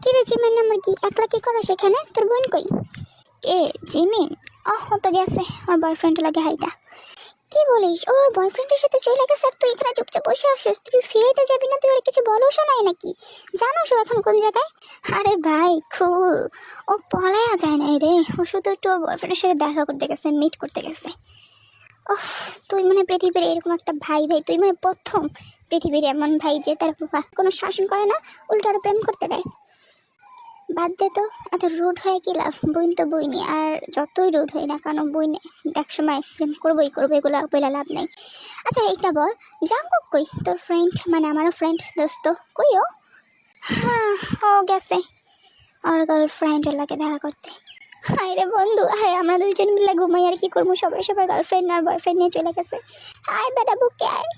কি রে Jimin number কি একলা কি করো সেখানে? তোর বোন কই? কে জিমিন? তো গেছে ওর বয়ফ্রেন্ড লাগে হাইটা। কি বলিস, ওর বয়ফ্রেন্ডের সাথে চলে গেছে আর তুই এখানে চুপচাপ বসে আসছিস? তুই ফিরাইতে যাবি না? তুই আর কিছু বলো শোনাই নাকি? জানোস ও এখন কোন জায়গায়? আরে ভাই খুল, ও পলায়া যায় না রে, ও শুধু একটু ওর বয়ফ্রেন্ডের সাথে দেখা করতে গেছে, মিট করতে গেছে। ওহ, তুই মানে পৃথিবীর এরকম একটা ভাই তুই মানে প্রথম পৃথিবীর এমন ভাই যে তার কোনো শাসন করে না, উল্টো আরো প্রেম করতে দেয়। বাদ দে তো, এত রুড হয়ে কি লাভ? বইন তো বইনি, আর যতই রুড হই না কেন বইন একসময় প্রেম করবোই করবো, এগুলো বলে লাভ নেই। আচ্ছা এইটা বল, জাঙ্কুক কই তোর ফ্রেন্ড? মানে আমারও ফ্রেন্ড, দোস্ত কই ও? হ্যাঁ, ও গেছে ওর গার্লফ্রেন্ডের লাগে দেখা করতে। হাই রে বন্ধু, হাই আমরা দুইজন মিলে ঘুমাই আর কি করবো, সবাই সবার গার্লফ্রেন্ড আর বয়ফ্রেন্ড নিয়ে চলে গেছে। হাই বেটা বুকে আয়।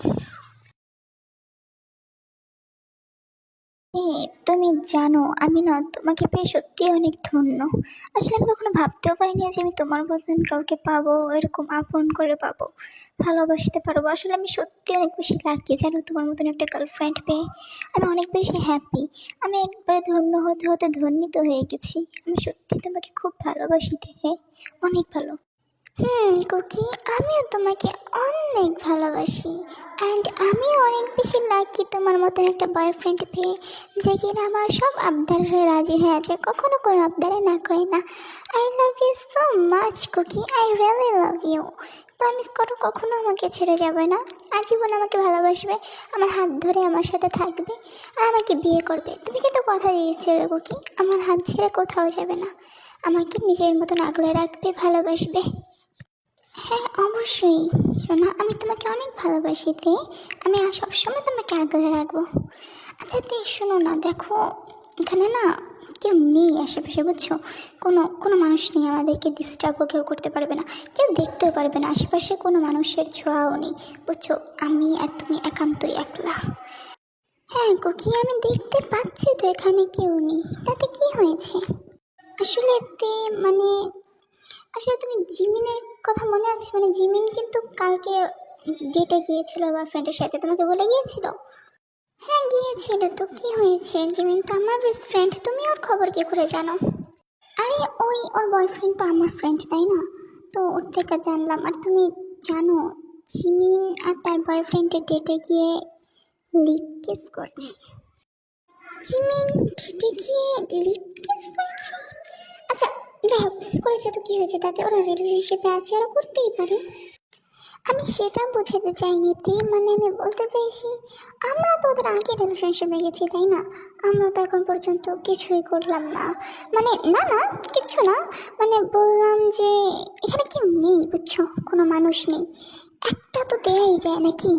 তুমি জানো আমি না তোমাকে পেয়ে সত্যি অনেক ধন্য। আসলে আমি কখনো ভাবতেও পারিনি যে আমি তোমার মতন কাউকে পাবো, এরকম আপন করে পাবো, ভালোবাসতে পারবো। আসলে আমি সত্যি অনেক বেশি লাকি জানো, তোমার মতন একটা গার্লফ্রেন্ড পেয়ে আমি অনেক বেশি হ্যাপি। আমি একবারে ধন্য হতে হতে ধন্যিত হয়ে গেছি। আমি সত্যি তোমাকে খুব ভালোবাসি দেখে, অনেক ভালো। কুকি, আমিও তোমাকে অনেক ভালোবাসি। অ্যান্ড আমি অনেক বেশি লাকি তোমার মতন একটা বয়ফ্রেন্ড পেয়ে, যে কিনা আমার সব আবদারে রাজি হয়ে আছে, কখনো কোনো আবদারে না করে না। I love you so much Cookie, I really love you. Promise করো কখনো আমাকে ছেড়ে যাবে না, আজীবন আমাকে ভালোবাসবে, আমার হাত ধরে আমার সাথে থাকবে আর আমাকে বিয়ে করবে। তুমি কিন্তু কথা দিয়েছিলে কুকি, আমার হাত ছেড়ে কোথাও যাবে না, আমাকে নিজের মতন আগলে রাখবে, ভালোবাসবে। হ্যাঁ অবশ্যই সোনা, আমি তোমাকে অনেক ভালোবাসি তে, আমি সবসময় তোমাকে আগলে রাখবো। আচ্ছা তে শোনো না, দেখো এখানে না কেউ নেই আশেপাশে বুঝছো, কোনো কোনো মানুষ নেই, আমাদেরকে ডিস্টার্বও কেউ করতে পারবে না, কেউ দেখতেও পারবে না, আশেপাশে কোনো মানুষের ছোঁয়াও নেই বুঝছো, আমি আর তুমি একান্তই একলা। হ্যাঁ কুকি, আমি দেখতে পাচ্ছি তো এখানে কেউ নেই, তাতে কি হয়েছে? আসলে তে মানে আসলে তুমি জিমিনের কথা মনে আছে? মানে জিমিন কিন্তু কালকে ডেটে গিয়েছিল বয়ফ্রেন্ডের সাথে, তোমাকে বলে গিয়েছিল? হ্যাঁ গিয়েছিল, তো কি হয়েছে? জিমিন তো আমার বেস্ট ফ্রেন্ড, তুমি ওর খবর কি করে জানো? আরে ওই ওর বয়ফ্রেন্ড তো আমার ফ্রেন্ড তাই না, তো ওর থেকে জানলাম। আর তুমি জানো জিমিন আর তার বয়ফ্রেন্ডের ডেটে গিয়ে লিপ কিস করছে। জিমিন ডেটে গিয়ে লিপ কিস করেছে? আচ্ছা যাই হোক, করেছে তো কি হয়েছে তাতে, ওরা রিলেশনশিপে আছে, ওরা করতেই পারে। আমি সেটা বোঝাতে চাইনি তে, মানে আমি বলতে চাইছি আমরা তো ওদের আগে রিলেশনশিপে গেছি তাই না, আমরা তো এখন পর্যন্ত কিছুই করলাম না। মানে না না, কিচ্ছু না, মানে বললাম যে এখানে কেউ নেই বুঝছো, কোনো মানুষ নেই, একটা তো দেয়াই যায় নাকি।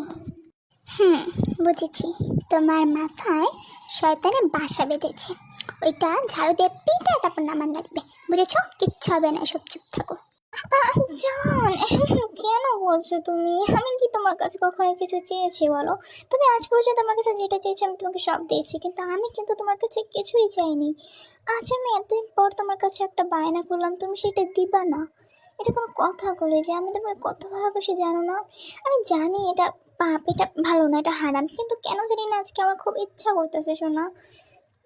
হুম, বুঝেছি, তোমার মাথায় শয়তানের বাসা বেঁধেছে, ওইটা ঝাড়ু দিয়ে পিটা তারপর নামান লাগবে, বুঝেছো? কিচ্ছু হবে না, সব চুপ থাকো। জান, কেন বলছো তুমি? আমি কি তোমার কাছে কখনো কিছু চেয়েছি বলো? তুমি আজ পর্যন্ত আমার কাছে যেটা চেয়েছো আমি তোমাকে সব দিয়েছি, কিন্তু আমি কিন্তু তোমার কাছে কিছুই চাইনি। আজ আমি এতদিন পর তোমার কাছে একটা বায়না করলাম, তুমি সেটা দিবা না? এটা কোনো কথা বলে যে আমি তোমাকে কত ভালোবাসি জানো না? আমি জানি এটা পাপ, এটা ভালো না, এটা হারাম, কিন্তু কেন জানি না আজকে আমার খুব ইচ্ছা করতেছে শোনা,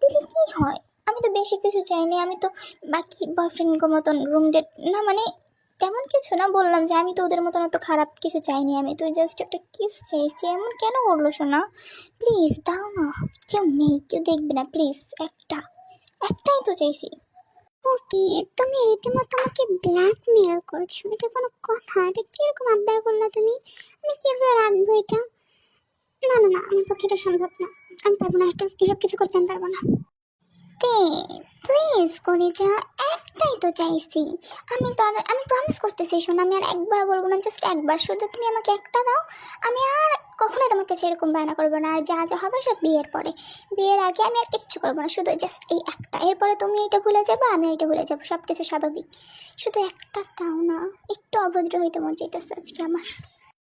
দিলে কি হয়? আমি তো বেশি কিছু চাইনি, আমি তো বাকি বয়ফ্রেন্ডের মতন রুম ডেট না, মানে তেমন কিছু না, বললাম যে আমি তো ওদের মতন অত খারাপ কিছু চাইনি, আমি তো জাস্ট একটা কিস চাইছি। এমন কেন করলো শোনা? প্লিজ দাও না, কেউ নেই, কেউ দেখবে না, প্লিজ একটাই তো চাইছি। ওকে, তুমি রীতিমতো আমাকে ব্ল্যাকমেল করছো, এটা কোনো কথা? এটা কিরকম আবদার করলা তুমি? আমি কিভাবে রাখবো এটা? না না না, আমার পক্ষে এটা সম্ভব না, আমি পারবো না, এটা এসব কিছু করতে আমি পারবো না। তে প্লিজ কলিজা, একটাই তো চাইছি আমি প্রমিস করতেছি শোনো, আমি আর একবার বলবো না, জাস্ট একবার, শুধু তুমি আমাকে একটা দাও, আমি আর কখনোই তোমার কাছে এরকম বায়না করবো না, আর যা যা হবে সব বিয়ের পরে, বিয়ের আগে আমি আর কিচ্ছু করবো না, শুধু জাস্ট এই একটা, এরপরে তুমি এটা ভুলে যাবো, আমি এটা ভুলে যাবো, সব কিছু স্বাভাবিক, শুধু একটা দাও না। একটু অভদ্র হইতে মন চাইতেছে আজকে আমার।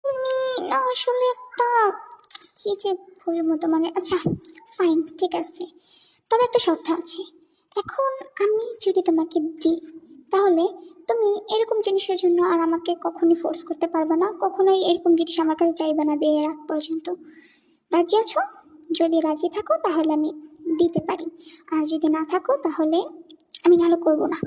তুমি না আসলে একটা কি যে ভুলের মতো, মানে আচ্ছা ফাইন ঠিক আছে, তবে একটা শর্ত আছে। এখন আমি যদি তোমাকে দিই, তাহলে তুমি এরকম জিনিসের জন্য আর আমাকে কখনোই ফোর্স করতে পারবে না, কখনোই এরকম জিনিস আমার কাছে চাইবে না বিয়ের আগ পর্যন্ত। রাজি আছো? যদি রাজি থাকো তাহলে আমি দিতে পারি, আর যদি না থাকো তাহলে আমি ভালো করব না।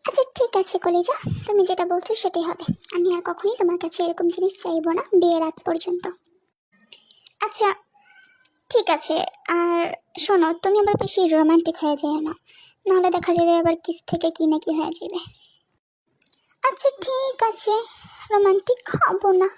আচ্ছা ঠিক আছে কলিজা, তুমি যেটা বলছো সেটাই হবে। আমি আর কখনোই তোমার কাছে এরকম জিনিস চাইবো না বিয়ের রাত পর্যন্ত। আচ্ছা ঠিক আছে। আর শোনো, তুমি আবার বেশি রোমান্টিক হয়ে যায় না, নাহলে দেখা যাবে আবার কিস থেকে কি না কি হয়ে যাবে। আচ্ছা ঠিক আছে, রোমান্টিক হব না।